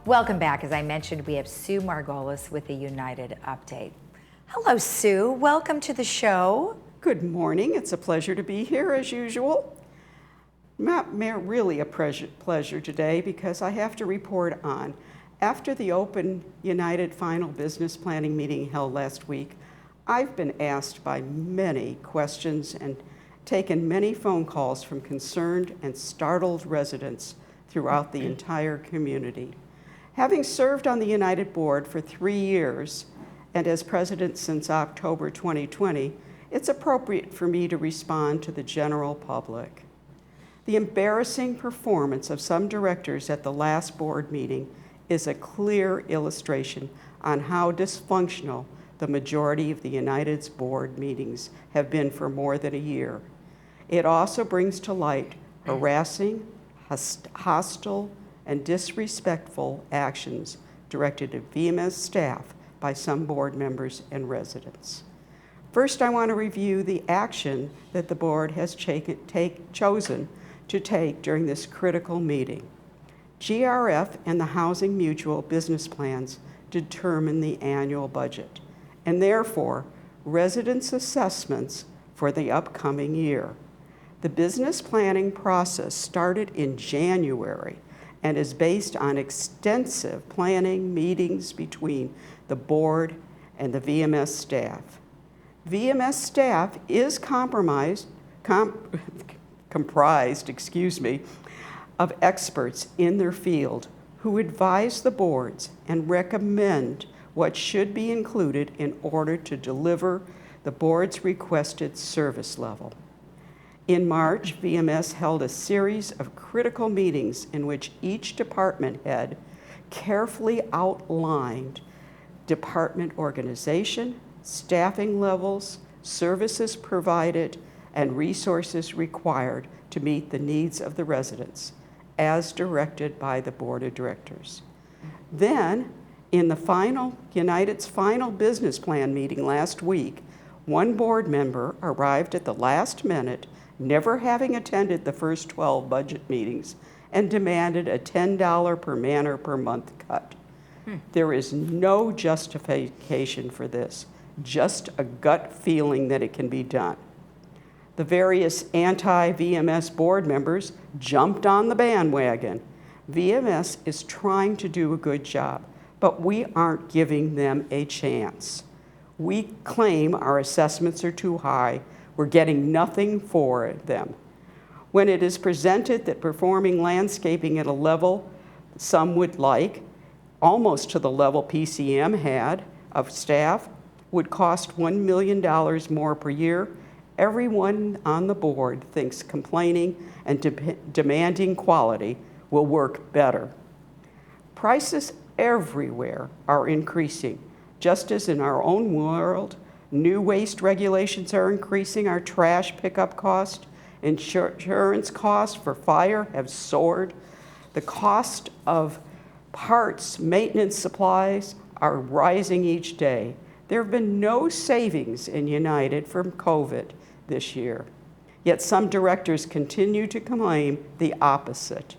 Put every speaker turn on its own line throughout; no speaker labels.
Welcome back. As I mentioned, we have Sue Margolis with the United Update. Hello, Sue. Welcome to the show.
Good morning. It's a pleasure to be here as usual. Really a pleasure today because I have to report on. After the Open United Final Business Planning meeting held last week, I've been asked by many questions and taken many phone calls from concerned and startled residents throughout the entire community. Having served on the United Board for 3 years and as president since October 2020, it's appropriate for me to respond to the general public. The embarrassing performance of some directors at the last board meeting is a clear illustration on how dysfunctional the majority of the United's board meetings have been for more than a year. It also brings to light harassing, hostile, and disrespectful actions directed at VMS staff by some board members and residents. First, I want to review the action that the board has chosen to take during this critical meeting. GRF and the Housing Mutual business plans determine the annual budget, and therefore residents' assessments for the upcoming year. The business planning process started in January and is based on extensive planning meetings between the board and the VMS staff. VMS staff is comprised of experts in their field who advise the boards and recommend what should be included in order to deliver the board's requested service level. In March, VMS held a series of critical meetings in which each department head carefully outlined department organization, staffing levels, services provided, and resources required to meet the needs of the residents, as directed by the board of directors. Then, in the United's final business plan meeting last week, one board member arrived at the last minute, never having attended the first 12 budget meetings, and demanded a $10 per man per month cut. There is no justification for this, just a gut feeling that it can be done. The various anti-VMS board members jumped on the bandwagon. VMS is trying to do a good job, but we aren't giving them a chance. We claim our assessments are too high. We're getting nothing for them. When it is presented that performing landscaping at a level some would like, almost to the level PCM had of staff, would cost $1 million more per year, everyone on the board thinks complaining and demanding quality will work better. Prices everywhere are increasing, just as in our own world. New waste regulations are increasing our trash pickup cost. Insurance costs for fire have soared. The cost of parts, maintenance supplies are rising each day. There have been no savings in United from COVID this year. Yet some directors continue to claim the opposite.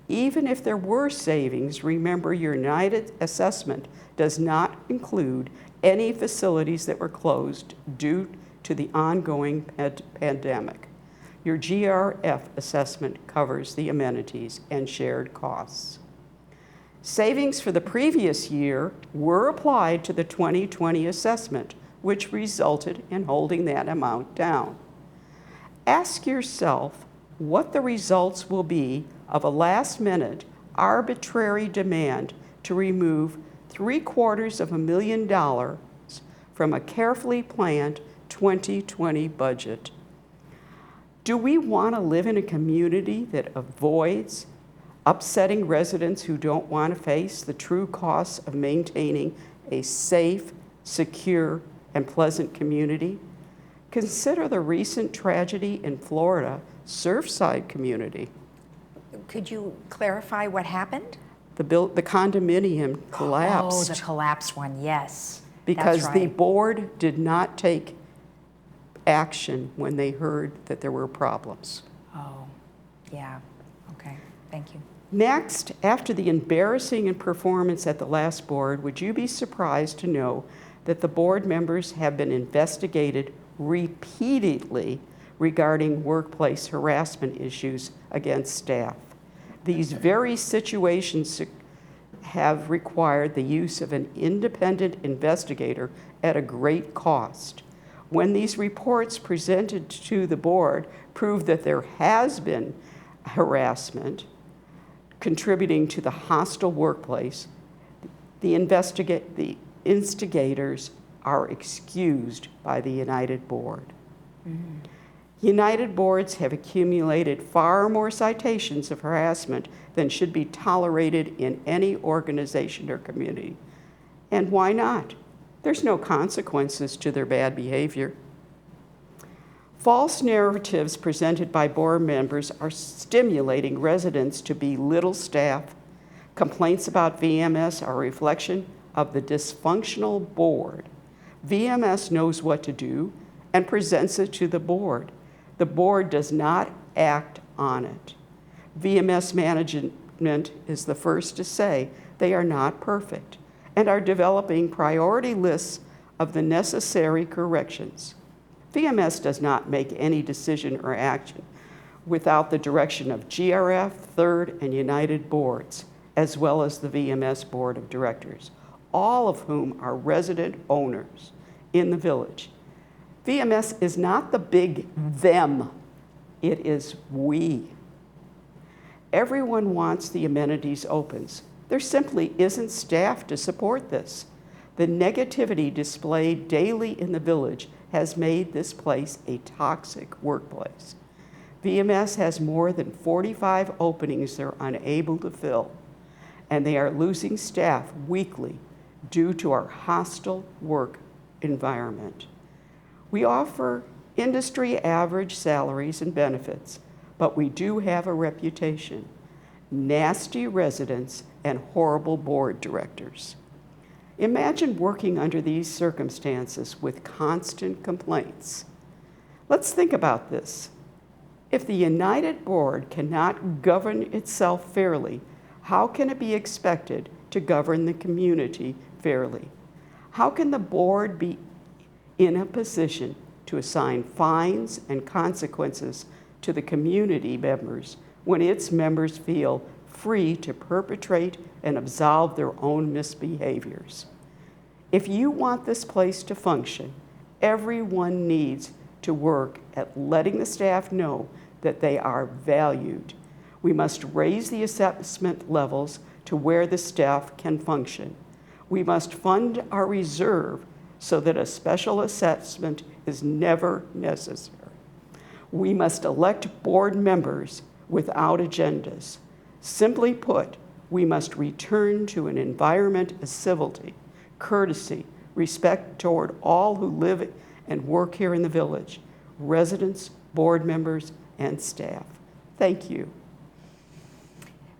Even if there were savings, remember your United assessment does not include any facilities that were closed due to the ongoing pandemic. Your GRF assessment covers the amenities and shared costs. Savings for the previous year were applied to the 2020 assessment, which resulted in holding that amount down. Ask yourself what the results will be of a last-minute arbitrary demand to remove $750,000 from a carefully planned 2020 budget. Do we want to live in a community that avoids upsetting residents who don't want to face the true costs of maintaining a safe, secure, and pleasant community? Consider the recent tragedy in Florida, Surfside community.
Could you clarify what happened?
The condominium collapsed.
Oh, the collapsed one, yes.
Because
that's
the
right.
board did not take action when they heard that there were problems.
Oh, yeah, okay. Thank you.
Next, after the embarrassing performance at the last board, would you be surprised to know that the board members have been investigated repeatedly regarding workplace harassment issues against staff? These very situations have required the use of an independent investigator at a great cost. When these reports presented to the board prove that there has been harassment contributing to the hostile workplace, the instigators are excused by the United Board. Mm-hmm. United boards have accumulated far more citations of harassment than should be tolerated in any organization or community. And why not? There's no consequences to their bad behavior. False narratives presented by board members are stimulating residents to belittle staff. Complaints about VMS are a reflection of the dysfunctional board. VMS knows what to do and presents it to the board. The board does not act on it. VMS management is the first to say they are not perfect and are developing priority lists of the necessary corrections. VMS does not make any decision or action without the direction of GRF, Third, and United boards, as well as the VMS Board of Directors, all of whom are resident owners in the village. VMS is not the big them, it is we. Everyone wants the amenities opens. There simply isn't staff to support this. The negativity displayed daily in the village has made this place a toxic workplace. VMS has more than 45 openings they're unable to fill, and they are losing staff weekly due to our hostile work environment. We offer industry average salaries and benefits, but we do have a reputation: nasty residents and horrible board directors. Imagine working under these circumstances with constant complaints. Let's think about this. If the United Board cannot govern itself fairly, how can it be expected to govern the community fairly? How can the board be in a position to assign fines and consequences to the community members when its members feel free to perpetrate and absolve their own misbehaviors? If you want this place to function, everyone needs to work at letting the staff know that they are valued. We must raise the assessment levels to where the staff can function. We must fund our reserve so that a special assessment is never necessary. We must elect board members without agendas. Simply put, we must return to an environment of civility, courtesy, respect toward all who live and work here in the village, residents, board members, and staff. Thank you.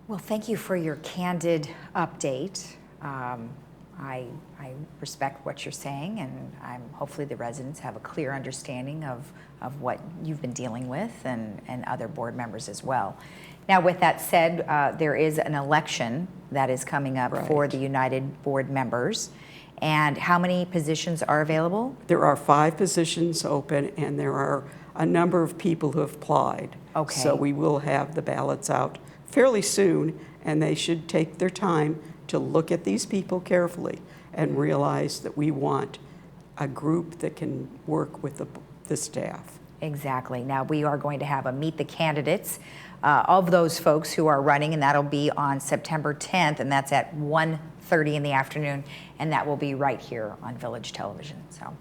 Well, thank you for your candid update. I respect what you're saying, and hopefully the residents have a clear understanding of what you've been dealing with, and other board members as well. Now, with that said, there is an election that is coming up for the United Board members. And how many positions are available?
There are 5 positions open, and there are a number of people who have applied.
Okay.
So we will have the ballots out fairly soon, and they should take their time to look at these people carefully and realize that we want a group that can work with the staff.
Exactly. Now, we are going to have a Meet the Candidates of those folks who are running, and that'll be on September 10th, and that's at 1:30 in the afternoon, and that will be right here on Village Television. So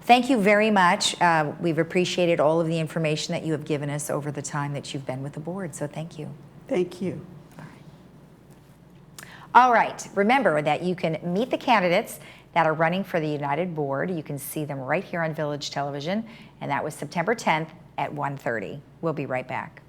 thank you very much. We've appreciated all of the information that you have given us over the time that you've been with the board, so thank you.
Thank you.
All right, remember that you can meet the candidates that are running for the United Board. You can see them right here on Village Television, and that was September 10th at 1:30. We'll be right back.